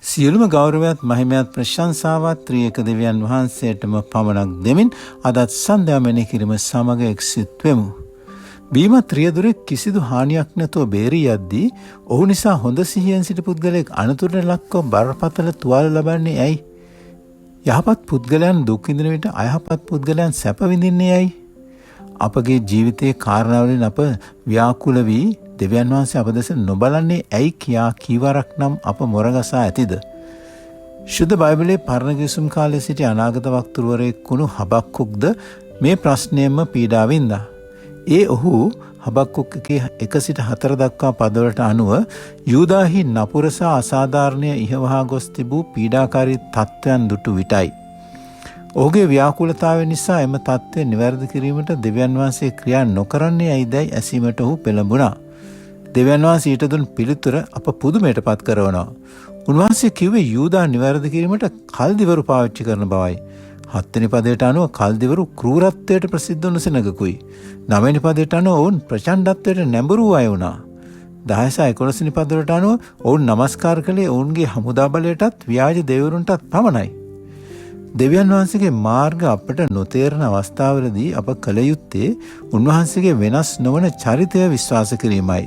සියලුම ගෞරවයත් මහිමයත් ප්‍රශංසාවත් ත්‍රිඑක දෙවියන් වහන්සේටම පමණක් දෙමින් අදත් සන්ධ්‍යා මෙනෙහි කිරීම සමග එක්සිත් වෙමු. බීමත් රියදුරෙක් කිසිදු හානියක් නැතුව බේරී යද්දී ඔහු නිසා හොඳ සිහියෙන් සිටි පුද්ගලයෙක් අනතුරට ලක්ව බරපතල තුවාල ලබන්නේ ඇයි? යහපත් පුද්ගලයන් දුක් විඳින විට අයහපත් පුද්ගලයන් සැප විඳින්නේ ඇයි? අපගේ ජීවිතයේ කාරණාවලින් අප ව්‍යාකුල වී දෙවියන් වහන්සේ අප දෙස නොබලන්නේ ඇයි කියා කීවරක් නම් අප මොරගසා ඇතිද? ශුද්ධ බයිබලයේ පරණ ගිවිසුම් කාලයේ සිටි අනාගත වක්තෘවරයෙක් වුණු හබක්කුක්ද මේ ප්‍රශ්නයෙන්ම පීඩා වින්දා. ඔහු හබක්කුක් 1-4 දක්වා පදවලට අනුව යූදාහි නපුරසා අසාධාරණය ඉහවහා ගොස් තිබූ පීඩාකාරී තත්ත්වයන් දුටු විටයි. ඔහුගේ ව්‍යාකුලතාවය නිසා එම තත්ත්වය නිවැරදි කිරීමට දෙවියන් වහන්සේ ක්‍රියා නොකරන්නේ ඇයිදැයි ඇසීමට ඔහු පෙළඹුණා. දෙවියන් වහන්සේ ඊට දුන් පිළිතුර අප පුදුමයට පත් කරනවා. උන්වහන්සේ කිව්වේ යූදා නිවැරදි කිරීමට කල්දිවරු පාවිච්චි කරන බවයි. 7 වෙනි පදයට අනුව කල්දිවරු ක්‍රූරත්වයට ප්‍රසිද්ධ වුණු සෙනගකුයි. 9 වෙනි පදයට අනුව ඔවුන් ප්‍රචණ්ඩත්වයට නැඹුරු අය වුණා. 10-11 වෙනි පදවලට අනුව ඔවුන් නමස්කාර කළේ ඔවුන්ගේ හමුදා බලයටත් ව්‍යාජ දෙවිවරුන්ටත් පමණයි. දෙවියන් වහන්සේගේ මාර්ග අපට නොතේරෙන අවස්ථාවලදී අප කළ යුත්තේ උන්වහන්සේගේ වෙනස් නොවන චරිතය විශ්වාස කිරීමයි.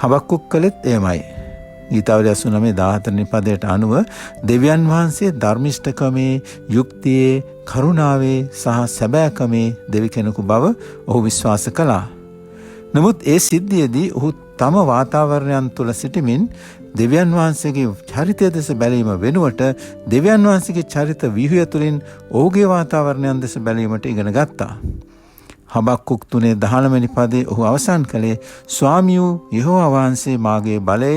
හබක්කුක් කළෙත් එයමයි. ගීතාවලිය 89:14 වෙනි පදයට අනුව දෙවියන් වහන්සේ ධර්මිෂ්ඨකමේ, යුක්තියේ, කරුණාවේ සහ සැබෑකමේ දෙවි කෙනෙකු බව ඔහු විශ්වාස කළා. නමුත් ඒ සිද්ධියේදී ඔහු තම වාතාවරණයන් තුළ සිටමින් දෙවියන් වහන්සේගේ චරිතය දෙස බැලීම වෙනුවට දෙවියන් වහන්සේගේ චරිත ව්‍යුහය තුළින් ඔහුගේ වාතාවරණයන් දෙස බැලීමට ඉගෙන ගත්තා. හබක්කුක් 3:19 වෙනි පදයේ ඔහු අවසන් කළේ ස්වාමියෝ යෙහෝවා වහන්සේ මාගේ බලය,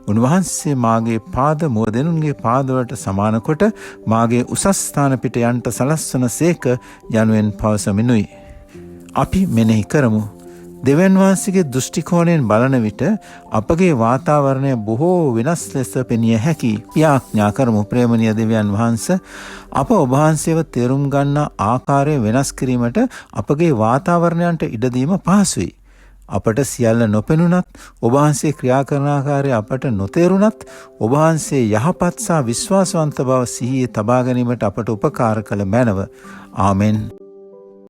උන්වහන්සේ මාගේ පාද මුවදෙනුන්ගේ පාදවලට සමාන කොට මාගේ උසස් ස්ථාන පිට යන්ට සලස්වන සේක යනුවෙන් පවසමිනුයි. අපි මෙනෙහි කරමු. දෙවියන් වහන්සේගේ දෘෂ්ටි කෝණයෙන් බලන විට අපගේ වාතාවරණය බොහෝ වෙනස් ලෙස පෙනිය හැකියි. යාඥා කරමු ප්‍රේමණීය දෙවියන් වහන්සේ අප ඔබ වහන්සේව තේරුම් ගන්නා ආකාරය වෙනස් කිරීමට අපගේ වාතාවරණයන්ට ඉඩ දීම පහසුයි. අපට සියල්ල නොපෙනුනත් ඔබ වහන්සේ ක්‍රියා කරන ආකාරය අපට නොතේරුණත් ඔබ වහන්සේ යහපත් සහ විශ්වාසවන්ත බව සිහියේ තබා ගැනීමට අපට උපකාර කළ මැනව. ආමෙන්.